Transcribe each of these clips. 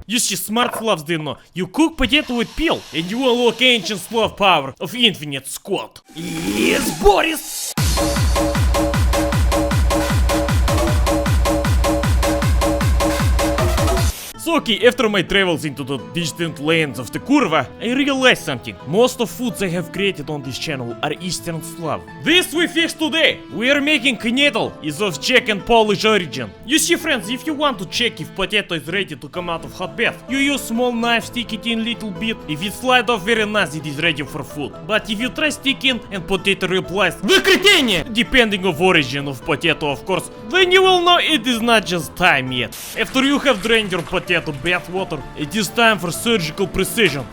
You see, smart Slavs didn't know. You cook potato with peel, and you unlock ancient Slav power of infinite squat. Yes, Boris! So okay, after my travels into the distant lands of the Kurva, I realized something. Most of foods I have created on this channel are Eastern Slav. This we fixed today. We are making Knedle, is of Czech and Polish origin. You see friends, if you want to check if potato is ready to come out of hot bath, you use small knife, stick it in little bit. If it slide off very nice, it is ready for food. But if you try sticking and potato replies, depending of origin of potato of course, then you will know it is not just time yet. After you have drained your potato bath water, it is time for surgical precision.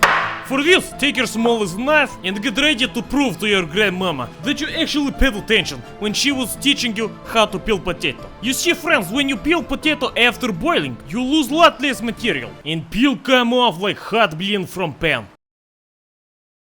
For this, take your smallest knife and get ready to prove to your grandmama that you actually paid attention when she was teaching you how to peel potato. You see friends, when you peel potato after boiling, you lose a lot less material and peel come off like hot blend from pan.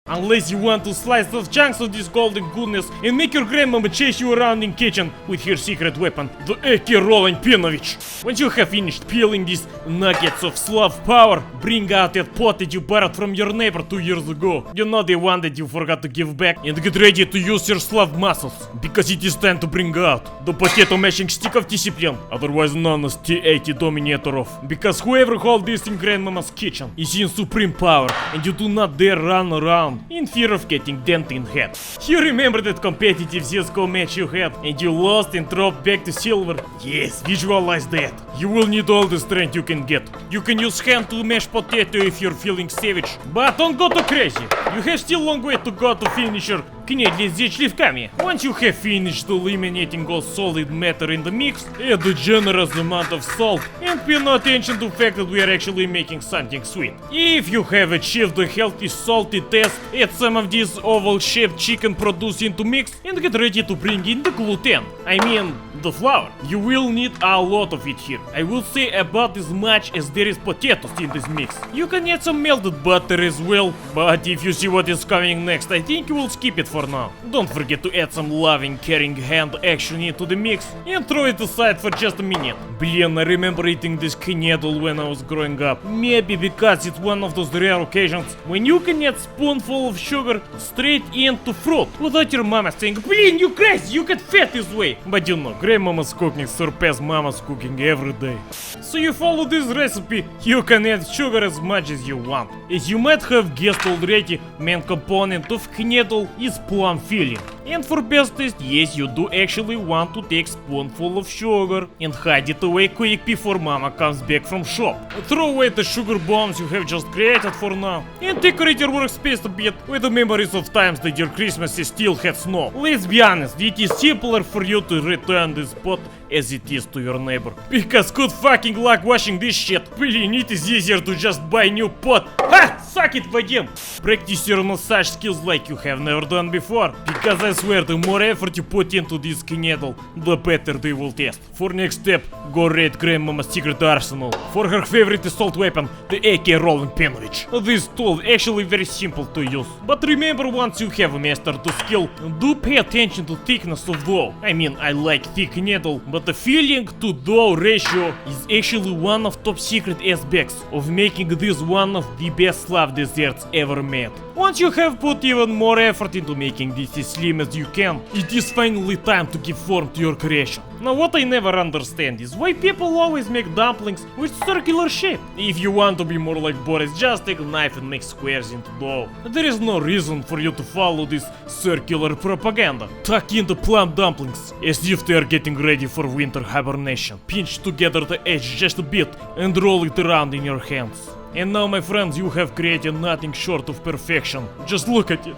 Unless you want to slice off chunks of this golden goodness and make your grandmama chase you around in kitchen with her secret weapon, the AK rolling Pinovich. Once you have finished peeling these nuggets of Slav power, bring out that pot that you borrowed from your neighbor 2 years ago. You know, the one that you forgot to give back, and get ready to use your Slav muscles, because it is time to bring out the potato mashing stick of discipline, otherwise known as T80 Dominatorov. Because whoever holds this in grandmama's kitchen is in supreme power, and you do not dare run around in fear of getting dent in head. You remember that competitive Cisco match you had and you lost and dropped back to silver? Yes, visualize that. You will need all the strength you can get. You can use hand to mash potato if you're feeling savage, but don't go too crazy. You have still long way to go to finish your Knedle с śliwkami. Once you have finished eliminating all solid matter in the mix, add a generous amount of salt and pay no attention to the fact that we are actually making something sweet. If you have achieved a healthy salty test, add some of this oval-shaped chicken produce into mix and get ready to bring in the gluten. I mean, the flour. You will need a lot of it here. I will say about as much as there is potatoes in this mix. You can add some melted butter as well, but if you see what is coming next, I think you will skip it for now. Don't forget to add some loving, caring hand action into the mix and throw it aside for just a minute. Блин, I remember eating this Knedle when I was growing up. Maybe because it's one of those rare occasions when you can add spoonful of sugar straight into fruit without your mama saying, "Блин, you crazy, you get fat this way." But you know, grandmama's cooking surpasses mama's cooking every day. So you follow this recipe, you can add sugar as much as you want. As you might have guessed already, main component of Knedle is plum filling. And for best taste, yes, you do actually want to take spoonful of sugar and hide it away quick before mama comes back from shop. Throw away the sugar bombs you have just created for now and decorate your workspace a bit with the memories of times that your Christmases still had snow. Let's be honest, it is simpler for you to return this pot as it is to your neighbor. Because good fucking luck washing this shit. Блин, it is easier to just buy new pot. Ha! Suck it, Vadim! Practice your massage skills like you have never done before. Because I swear, the more effort you put into this Knedle, the better they will taste. For next step, go raid grandmama's secret arsenal. For her favorite assault weapon, the AK rolling Pinovich. This tool is actually very simple to use. But remember, once you have mastered the skill, do pay attention to thickness of dough. I mean, I like thick Knedle, but the filling to dough ratio is actually one of top secret aspects of making this one of the best Slav desserts ever made. Once you have put even more effort into making this as slim as you can, it is finally time to give form to your creation. Now what I never understand is why people always make dumplings with circular shape. If you want to be more like Boris, just take a knife and make squares into dough. There is no reason for you to follow this circular propaganda. Tuck in the plum dumplings as if they are getting ready for winter hibernation. Pinch together the edge just a bit and roll it around in your hands. And now, my friends, you have created nothing short of perfection. Just look at it.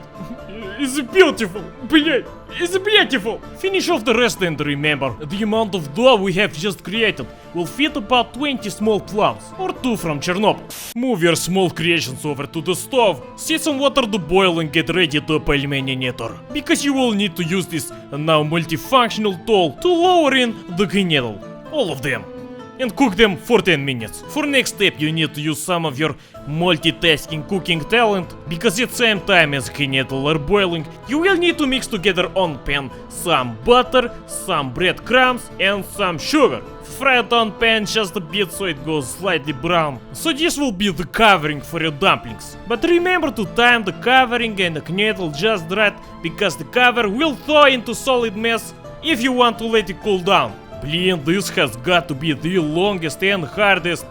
It's beautiful. Блять, it's beautiful. Finish off the rest and remember, the amount of dough we have just created will fit about 20 small plums, or 2 from Chernobyl. Move your small creations over to the stove, set some water to boil and get ready to pelmeni knitter. Because you will need to use this now multifunctional tool to lower in the Knedle. All of them. And cook them for 10 minutes. For next step you need to use some of your multitasking cooking talent, because at the same time as Knedle are boiling, you will need to mix together on pan some butter, some breadcrumbs and some sugar. Fry it on pan just a bit so it goes slightly brown. So this will be the covering for your dumplings. But remember to time the covering and the knedle just right, because the cover will thaw into solid mess if you want to let it cool down. Blin, this has got to be the longest and hardest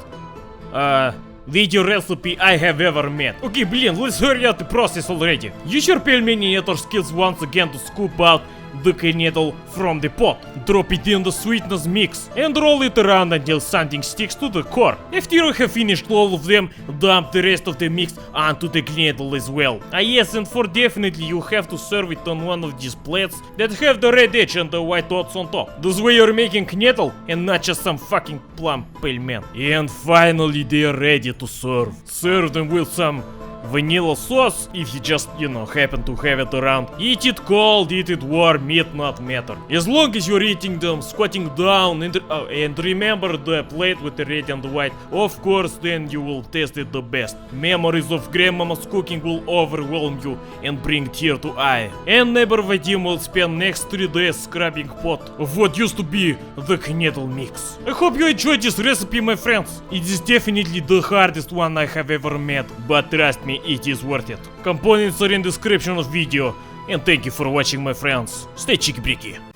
video recipe I have ever made. Okay, blin, let's hurry up the process already. Use your pelmeni eater skills once again to scoop out the knedle from the pot. Drop it in the sweetness mix and roll it around until something sticks to the core. After you have finished all of them, dump the rest of the mix onto the knedle as well. Yes, and for definitely you have to serve it on one of these plates that have the red edge and the white dots on top. This way you're making knedle and not just some fucking plum pelmen. And finally they are ready to serve. Serve them with some vanilla sauce, if you just, happen to have it around. Eat it cold, eat it warm, it not matter. As long as you're eating them, squatting down, and remember the plate with the red and the white, of course, then you will taste it the best. Memories of grandmama's cooking will overwhelm you and bring tear to eye. And neighbor Vadim will spend next 3 days scrubbing pot of what used to be the knedle mix. I hope you enjoyed this recipe, my friends. It is definitely the hardest one I have ever made, but trust me, it is worth it. Components are in description of video. And thank you for watching, my friends. Stay cheeky breeky.